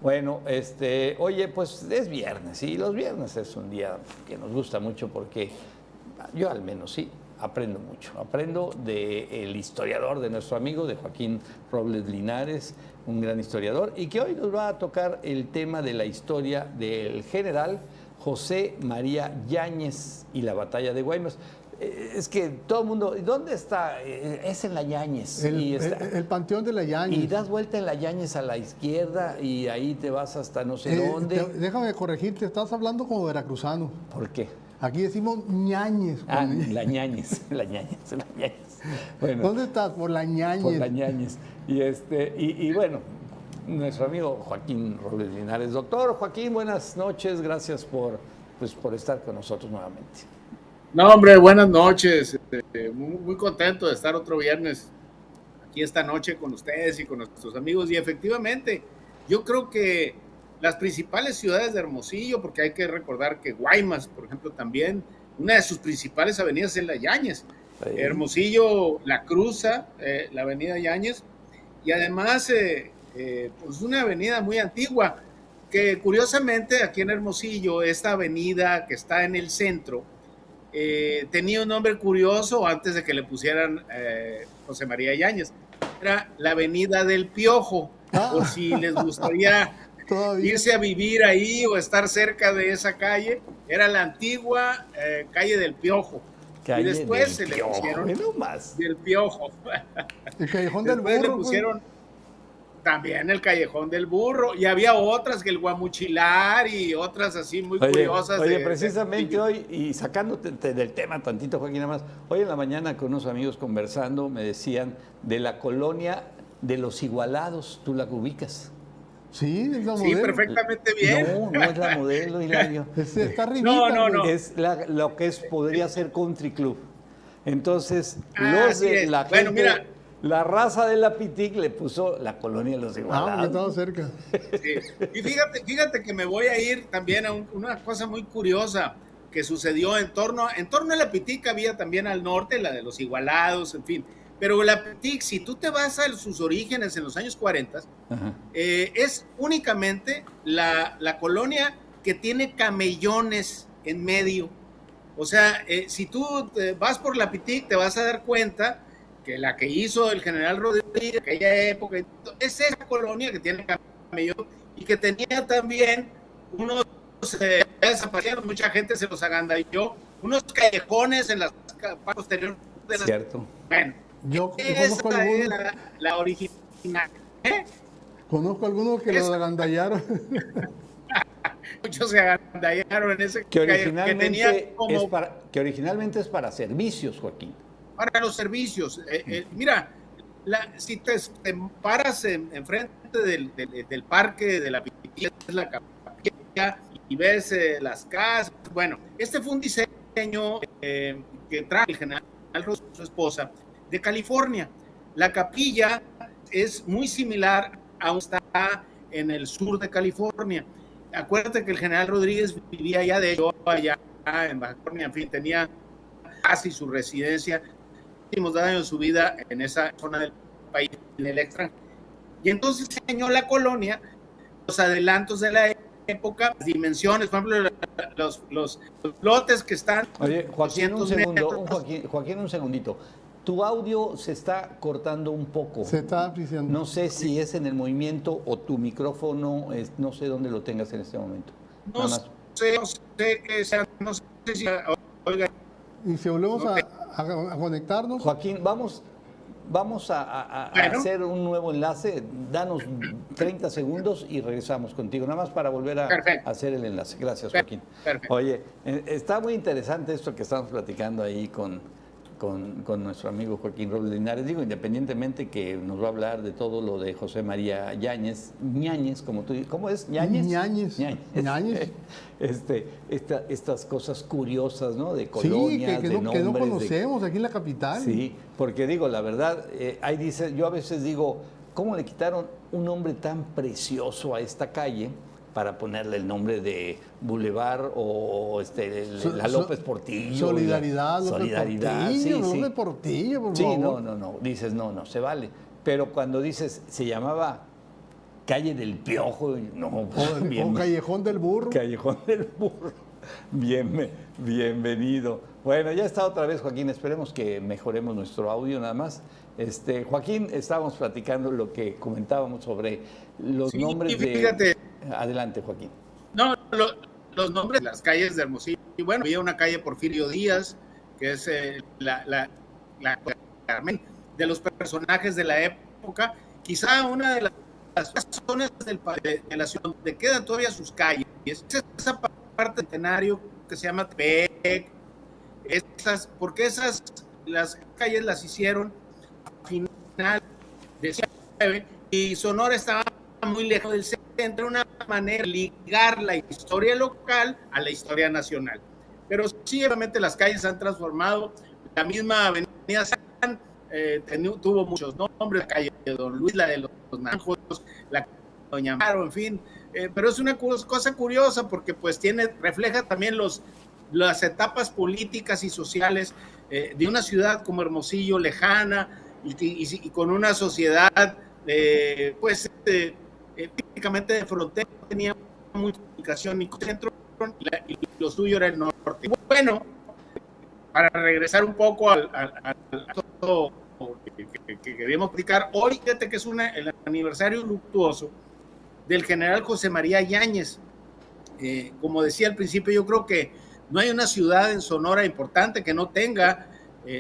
Bueno, oye, pues es viernes y los viernes es un día que nos gusta mucho porque yo al menos sí aprendo mucho. Aprendo del historiador, de nuestro amigo, de Joaquín Robles Linares, un gran historiador, y que hoy nos va a tocar el tema de la historia del general José María Yáñez y la batalla de Guaymas. Es que todo el mundo, ¿dónde está? Es en la Yáñez. El panteón de la Yáñez. Y das vuelta en la Yáñez a la izquierda y ahí te vas hasta no sé dónde. Déjame corregirte, estás hablando como veracruzano. ¿Por qué? Aquí decimos Ñañez. La Ñañez, la Ñañez, la Ñañez. Bueno, ¿dónde estás? Por la Ñañez. por la Ñañez. Y bueno, nuestro amigo Joaquín Robles Linares. Doctor Joaquín, buenas noches, gracias por estar con nosotros nuevamente. No, hombre, buenas noches. Muy contento de estar otro viernes aquí esta noche con ustedes y con nuestros amigos. Y efectivamente, yo creo que las principales ciudades de Hermosillo, porque hay que recordar que Guaymas, por ejemplo, también, una de sus principales avenidas es la Yáñez. Sí. Hermosillo la cruza, la avenida Yáñez, y además, pues una avenida muy antigua, que curiosamente aquí en Hermosillo, esta avenida que está en el centro, tenía un nombre curioso antes de que le pusieran José María Yáñez. Era la Avenida del Piojo, por si les gustaría irse a vivir ahí o estar cerca de esa calle. Era la antigua calle del Piojo. Calle y después del se Piojo, le pusieron no más. del Piojo. El Callejón del Burro. Después le pusieron también el Callejón del Burro, y había otras, que el Guamuchilar y otras así muy curiosas. Oye, precisamente hoy, y sacándote del tema tantito, Joaquín, nada más, hoy en la mañana con unos amigos conversando me decían de la colonia de los Igualados, ¿tú la ubicas? Sí, es la sí, modelo. perfectamente bien. No es la modelo, Hilario. Está arribita, no. Es lo que podría ser Country Club. Entonces, los de la gente... Bueno, mira, la raza de la Pitic le puso la colonia de los Igualados. Estaba cerca. Sí. Y fíjate que me voy a ir también a una cosa muy curiosa que sucedió en torno a la Pitic. Había también al norte, la de los Igualados, en fin. Pero la Pitic, si tú te vas a sus orígenes en los años 40, es únicamente la colonia que tiene camellones en medio. O sea, si tú vas por la Pitic, te vas a dar cuenta que la que hizo el general Rodríguez en aquella época es esa colonia que tiene camellón y que tenía también unos desaparecieron, mucha gente se los agandalló, unos callejones en las posteriores de las... Cierto. Bueno, yo conozco algunos, la original. Conozco algunos que los agandallaron. Muchos se agandallaron en ese que originalmente, que originalmente es para servicios, Joaquín. Para los servicios. Mira, si te paras enfrente del parque de la Pitic, es la capilla, y ves las casas. Bueno, este fue un diseño que trae el general Rodríguez, su esposa, de California. La capilla es muy similar a un está en el sur de California. Acuérdate que el general Rodríguez vivía allá, de hecho, allá en Baja California, en fin, tenía casi su residencia, últimos años de su vida en esa zona del país, en el extranjero. Y entonces diseñó la colonia, los adelantos de la época, las dimensiones, por ejemplo, los lotes que están... Oye, Joaquín, un segundo, Joaquín, un segundito. Tu audio se está cortando un poco. Se está apreciando. No sé si es en el movimiento o tu micrófono, no sé dónde lo tengas en este momento. No sé si... Oiga. Y si volvemos a conectarnos. Joaquín, vamos a hacer un nuevo enlace. Danos 30 segundos y regresamos contigo, nada más para volver a hacer el enlace. Gracias, Joaquín. Perfecto. Oye, está muy interesante esto que estamos platicando ahí con nuestro amigo Joaquín Robles Linares. Digo, independientemente que nos va a hablar de todo lo de José María Yáñez, como tú dices, ¿cómo es? ¿Ñañez? Ñañez. Estas cosas curiosas, ¿no? De colonias, de nombres. Que no conocemos aquí en la capital. Sí, porque digo, la verdad, ahí dice, yo a veces digo, ¿cómo le quitaron un nombre tan precioso a esta calle para ponerle el nombre de Boulevard o la López Portillo? Solidaridad, López Portillo, por sí, favor. no, dices, no, se vale. Pero cuando dices, se llamaba calle del Piojo, no, O Callejón del Burro. Callejón del Burro. Bienvenido. Bueno, ya está otra vez, Joaquín. Esperemos que mejoremos nuestro audio nada más. Joaquín, estábamos platicando lo que comentábamos sobre los nombres fíjate, Adelante, Joaquín. No, los nombres de las calles de Hermosillo. Y bueno, había una calle Porfirio Díaz, que es la de los personajes de la época. Quizá una de las zonas de la ciudad donde quedan todavía sus calles. Es esa parte del centenario que se llama Tepec. Porque las calles las hicieron a final del siglo XIX y Sonora estaba muy lejos del centro, una manera de ligar la historia local a la historia nacional. Pero sí, obviamente las calles se han transformado. La misma avenida San tuvo muchos nombres, la calle de Don Luis, la de los Naranjos, la calle de Doña Amaro, en fin. Pero es una cosa curiosa porque pues refleja también las etapas políticas y sociales de una ciudad como Hermosillo, lejana, y con una sociedad típicamente de frontera, tenía mucha comunicación y centro, y lo suyo era el norte. Bueno, para regresar un poco al que queríamos platicar, hoy fíjate que es el aniversario luctuoso del general José María Yáñez. Como decía al principio, yo creo que no hay una ciudad en Sonora importante que no tenga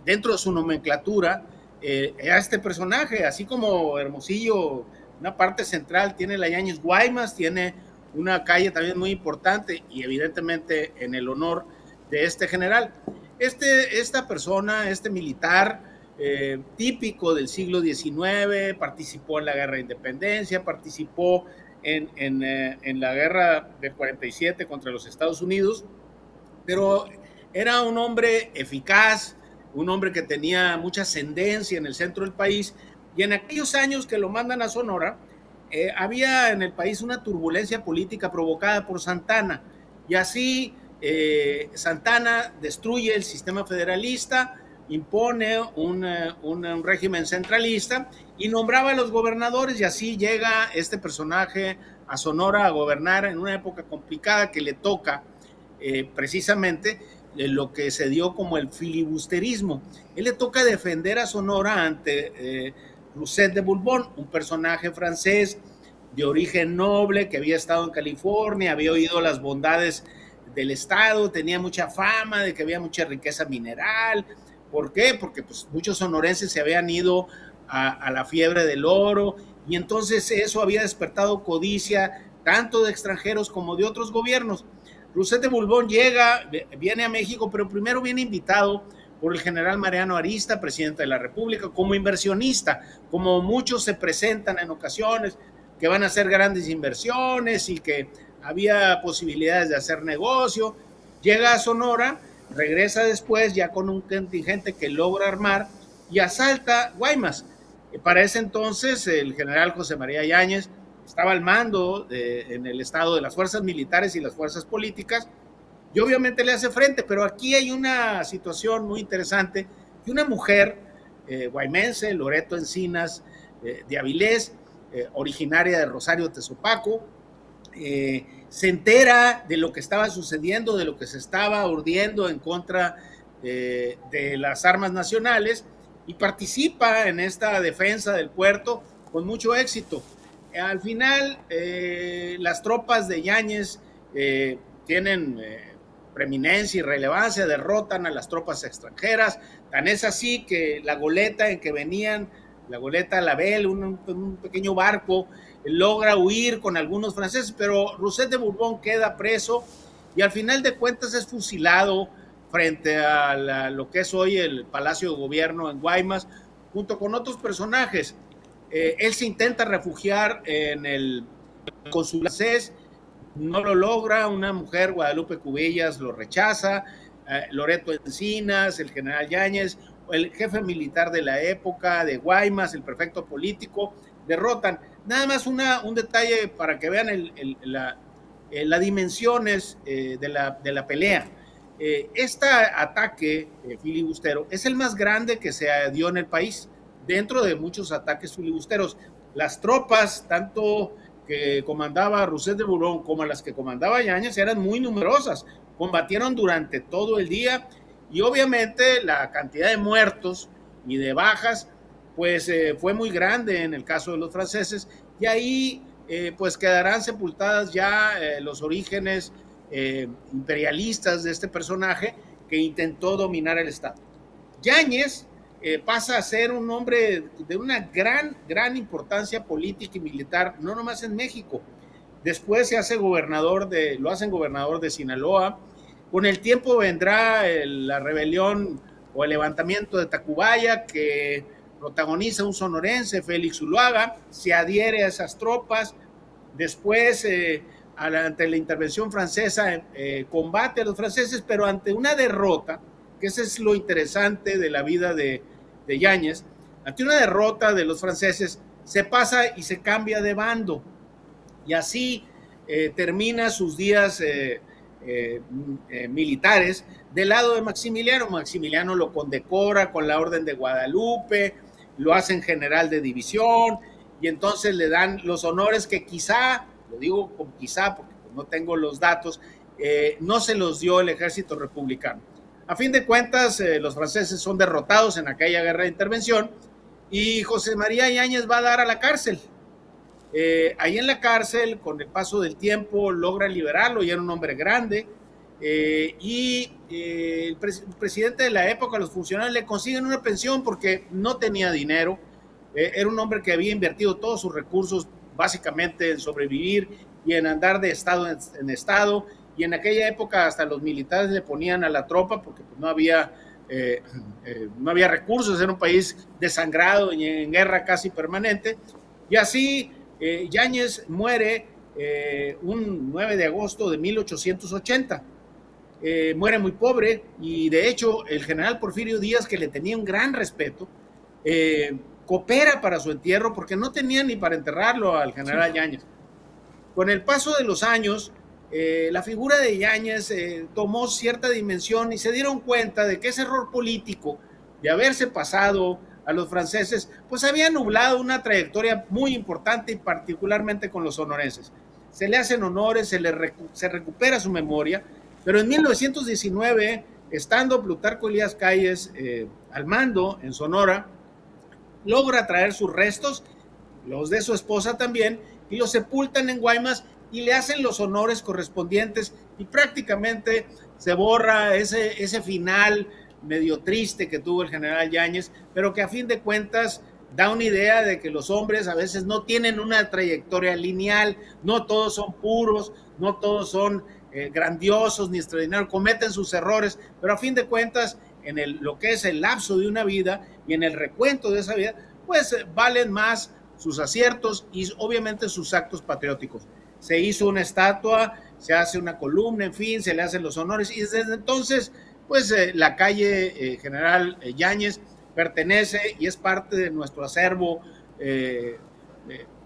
dentro de su nomenclatura a este personaje, así como Hermosillo, una parte central tiene la Yáñez Guaymas, tiene una calle también muy importante y evidentemente en el honor de este general. Esta persona, este militar típico del siglo XIX, participó en la Guerra de Independencia, participó en la Guerra del 47 contra los Estados Unidos, pero era un hombre eficaz, un hombre que tenía mucha ascendencia en el centro del país, y en aquellos años que lo mandan a Sonora, había en el país una turbulencia política provocada por Santana, y así Santana destruye el sistema federalista, impone un régimen centralista y nombraba a los gobernadores, y así llega este personaje a Sonora a gobernar en una época complicada que le toca precisamente lo que se dio como el filibusterismo. Él le toca defender a Sonora ante Rousset de Bourbon, un personaje francés de origen noble que había estado en California, había oído las bondades del estado, tenía mucha fama de que había mucha riqueza mineral. ¿Por qué? Porque pues, muchos sonorenses se habían ido a la fiebre del oro, y entonces eso había despertado codicia tanto de extranjeros como de otros gobiernos. Rousset de Bourbon viene a México, pero primero viene invitado por el general Mariano Arista, presidente de la República, como inversionista, como muchos se presentan en ocasiones, que van a hacer grandes inversiones y que había posibilidades de hacer negocio. Llega a Sonora, regresa después ya con un contingente que logra armar y asalta Guaymas. Para ese entonces el general José María Yáñez estaba al mando en el estado de las fuerzas militares y las fuerzas políticas, y obviamente le hace frente, pero aquí hay una situación muy interesante, que una mujer guaymense, Loreto Encinas de Avilés, originaria de Rosario Tezopaco, se entera de lo que estaba sucediendo, de lo que se estaba urdiendo en contra de las armas nacionales, y participa en esta defensa del puerto con mucho éxito. Al final, las tropas de Yáñez tienen preeminencia y relevancia, derrotan a las tropas extranjeras, tan es así que la goleta en que venían, la goleta Label, un pequeño barco, logra huir con algunos franceses, pero Rousset de Bourbon queda preso y al final de cuentas es fusilado frente a lo que es hoy el Palacio de Gobierno en Guaymas, junto con otros personajes. Él se intenta refugiar en el consulado francés, no lo logra, una mujer, Guadalupe Cubillas, lo rechaza, Loreto Encinas, el general Yáñez, el jefe militar de la época de Guaymas, el prefecto político, derrotan. Nada más un detalle para que vean las dimensiones de la pelea. Este ataque filibustero es el más grande que se dio en el país, dentro de muchos ataques filibusteros. Las tropas, tanto que comandaba Rousset de Bourón como las que comandaba Yáñez eran muy numerosas, combatieron durante todo el día y obviamente la cantidad de muertos y de bajas pues fue muy grande en el caso de los franceses y ahí pues quedarán sepultadas ya los orígenes imperialistas de este personaje que intentó dominar el Estado. Yáñez pasa a ser un hombre de una gran importancia política y militar, no nomás en México. Después lo hacen gobernador de Sinaloa. Con el tiempo vendrá la rebelión o el levantamiento de Tacubaya, que protagoniza un sonorense, Félix Zuluaga, se adhiere a esas tropas. Después, ante la intervención francesa, combate a los franceses, pero ante una derrota, que eso es lo interesante de la vida de Yáñez, ante una derrota de los franceses, se pasa y se cambia de bando. Y así termina sus días militares del lado de Maximiliano. Maximiliano lo condecora con la Orden de Guadalupe, lo hacen general de división, y entonces le dan los honores que quizá, lo digo como quizá porque no tengo los datos, no se los dio el ejército republicano. A fin de cuentas, los franceses son derrotados en aquella guerra de intervención y José María Yáñez va a dar a la cárcel. Ahí en la cárcel, con el paso del tiempo, logra liberarlo, ya era un hombre grande, el presidente de la época, los funcionarios le consiguen una pensión porque no tenía dinero, era un hombre que había invertido todos sus recursos básicamente en sobrevivir y en andar de estado en estado, y en aquella época hasta los militares le ponían a la tropa porque pues, no había recursos, era un país desangrado y en guerra casi permanente, y así Yáñez muere un 9 de agosto de 1880. Muere muy pobre y de hecho el general Porfirio Díaz, que le tenía un gran respeto, coopera para su entierro porque no tenía ni para enterrarlo al general Yáñez. Con el paso de los años, la figura de Yáñez tomó cierta dimensión y se dieron cuenta de que ese error político de haberse pasado a los franceses, pues había nublado una trayectoria muy importante y particularmente con los sonorenses. Se le hacen honores, se recupera su memoria, pero en 1919, estando Plutarco Elías Calles al mando en Sonora, logra traer sus restos, los de su esposa también, y los sepultan en Guaymas y le hacen los honores correspondientes y prácticamente se borra ese final medio triste que tuvo el general Yáñez, pero que a fin de cuentas da una idea de que los hombres a veces no tienen una trayectoria lineal, no todos son puros, no todos son grandiosos ni extraordinarios, cometen sus errores, pero a fin de cuentas en lo que es el lapso de una vida y en el recuento de esa vida, pues valen más sus aciertos y obviamente sus actos patrióticos. Se hizo una estatua, se hace una columna, en fin, se le hacen los honores y desde entonces pues la calle General Yáñez pertenece y es parte de nuestro acervo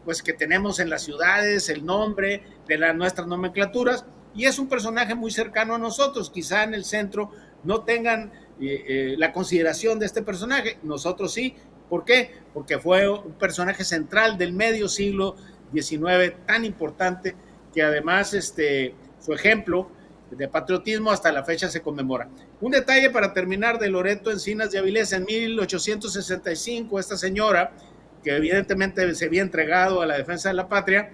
pues que tenemos en las ciudades, el nombre de nuestras nomenclaturas, y es un personaje muy cercano a nosotros. Quizá en el centro no tengan la consideración de este personaje, nosotros sí. ¿Por qué? Porque fue un personaje central del medio siglo XIX tan importante que además su ejemplo de patriotismo hasta la fecha se conmemora. Un detalle para terminar de Loreto Encinas de Avilés: en 1865 esta señora, que evidentemente se había entregado a la defensa de la patria,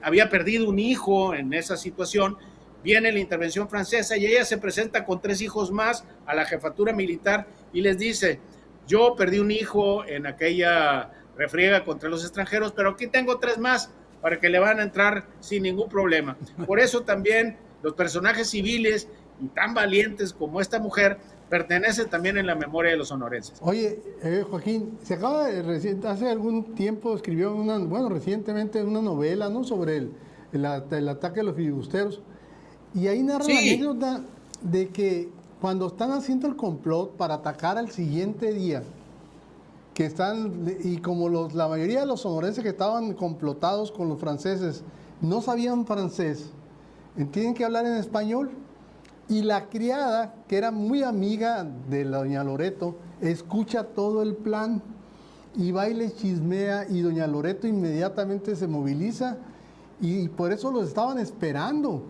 había perdido un hijo en esa situación, viene la intervención francesa y ella se presenta con 3 hijos más a la jefatura militar y les dice: yo perdí un hijo en aquella refriega contra los extranjeros, pero aquí tengo 3 más para que le van a entrar sin ningún problema. Por eso también los personajes civiles y tan valientes como esta mujer pertenecen también en la memoria de los sonorenses. Oye, Joaquín, se acaba de hace algún tiempo escribió recientemente una novela, ¿no?, sobre el ataque a los filibusteros, y ahí narra la anécdota de que cuando están haciendo el complot para atacar al siguiente día, que están, y como la mayoría de los sonorenses que estaban complotados con los franceses no sabían francés, tienen que hablar en español, y la criada, que era muy amiga de la doña Loreto, escucha todo el plan y va y les chismea, y doña Loreto inmediatamente se moviliza, y por eso los estaban esperando.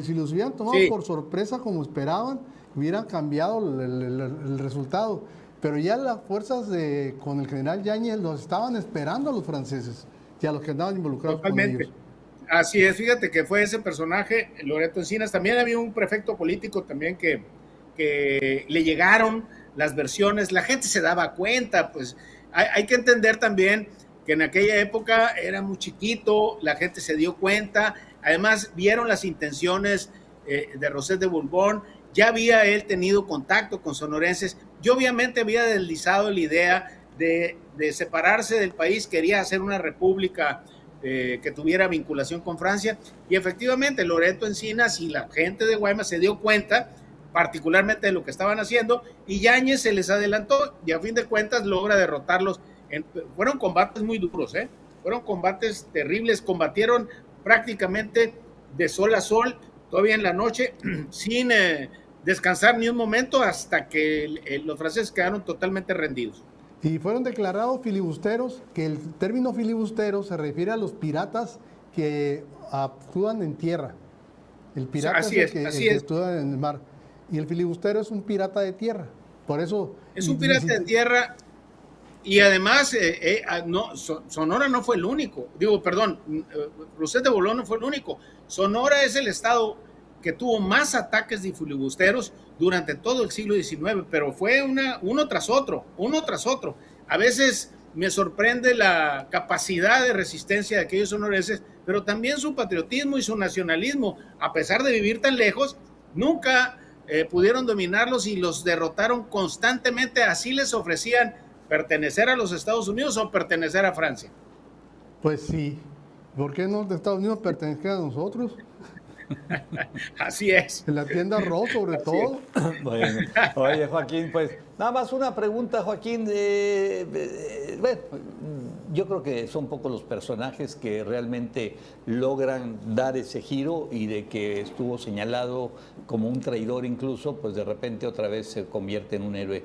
Si los hubieran tomado por sorpresa como esperaban, hubieran cambiado el resultado. Pero ya las fuerzas con el general Yáñez los estaban esperando a los franceses y a los que andaban involucrados con ellos. Así es, fíjate que fue ese personaje, Loreto Encinas. También había un prefecto político también que le llegaron las versiones, la gente se daba cuenta, pues hay que entender también que en aquella época era muy chiquito, la gente se dio cuenta, además vieron las intenciones de Roset de Borbón, ya había él tenido contacto con sonorenses, y obviamente había deslizado la idea de separarse del país, quería hacer una república que tuviera vinculación con Francia, y efectivamente Loreto Encinas y la gente de Guaymas se dio cuenta particularmente de lo que estaban haciendo, y Yáñez se les adelantó y a fin de cuentas logra derrotarlos. Fueron combates muy duros, fueron combates terribles, combatieron prácticamente de sol a sol, todavía en la noche, sin descansar ni un momento hasta que los franceses quedaron totalmente rendidos. Y fueron declarados filibusteros, que el término filibustero se refiere a los piratas que actúan en tierra. El pirata es el que actúa en el mar. Y el filibustero es un pirata de tierra. Por eso... Es un pirata de tierra, y además Sonora no fue el único. Roset de Borbón no fue el único. Sonora es el estado que tuvo más ataques de filibusteros durante todo el siglo XIX, pero fue uno tras otro. A veces me sorprende la capacidad de resistencia de aquellos sonorenses, pero también su patriotismo y su nacionalismo. A pesar de vivir tan lejos, nunca pudieron dominarlos y los derrotaron constantemente. Así les ofrecían pertenecer a los Estados Unidos o pertenecer a Francia. Pues sí. ¿Por qué no de Estados Unidos pertenecen a nosotros? Así es. En la tienda Ross, sobre todo. Bueno, oye, Joaquín, pues nada más una pregunta, Joaquín. Bueno, yo creo que son pocos los personajes que realmente logran dar ese giro, y de que estuvo señalado como un traidor incluso, pues de repente otra vez se convierte en un héroe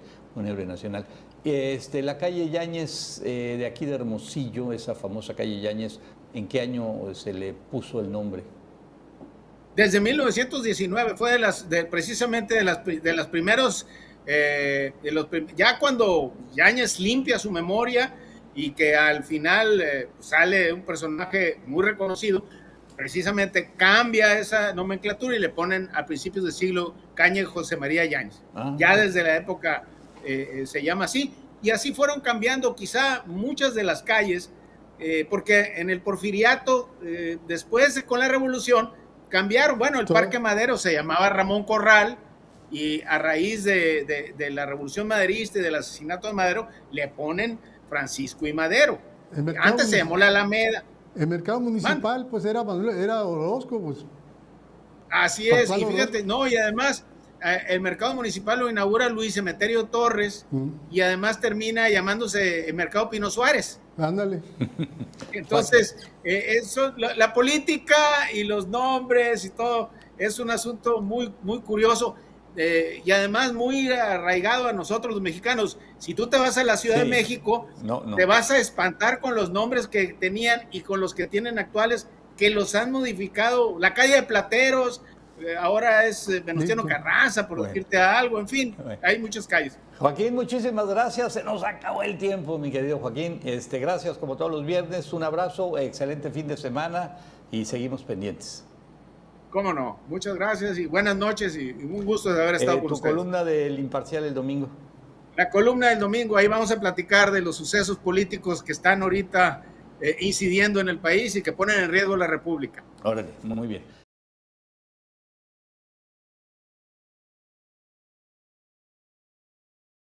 nacional. La calle Yáñez, de aquí de Hermosillo, esa famosa calle Yáñez, ¿en qué año se le puso el nombre? Desde 1919, fue precisamente de las primeros, ya cuando Yáñez limpia su memoria y que al final sale un personaje muy reconocido, precisamente cambia esa nomenclatura y le ponen a principios del siglo Caña José María Yáñez. Ya desde la época se llama así, y así fueron cambiando quizá muchas de las calles, porque en el porfiriato, después con la revolución, cambiaron. Bueno, el Parque Madero se llamaba Ramón Corral, y a raíz de la revolución maderista y del asesinato de Madero, le ponen Francisco y Madero. Antes se llamó la Alameda. El mercado municipal, pues era Orozco, pues. Así es, y fíjate, y además el mercado municipal lo inaugura Luis Emeterio Torres, y además termina llamándose el Mercado Pino Suárez. Ándale. Entonces, la política y los nombres y todo es un asunto muy, muy curioso, y además muy arraigado a nosotros los mexicanos. Si tú te vas a la Ciudad de México, te vas a espantar con los nombres que tenían y con los que tienen actuales, que los han modificado. La calle de Plateros, ahora es Venustiano Carranza, por decirte algo, en fin, hay muchas calles. Joaquín, muchísimas gracias, se nos acabó el tiempo, mi querido Joaquín. Gracias como todos los viernes, un abrazo, excelente fin de semana y seguimos pendientes. Cómo no, muchas gracias y buenas noches, y un gusto de haber estado con ustedes. Tu columna del Imparcial el domingo. La columna del domingo, ahí vamos a platicar de los sucesos políticos que están ahorita incidiendo en el país y que ponen en riesgo la República. Órale, muy bien.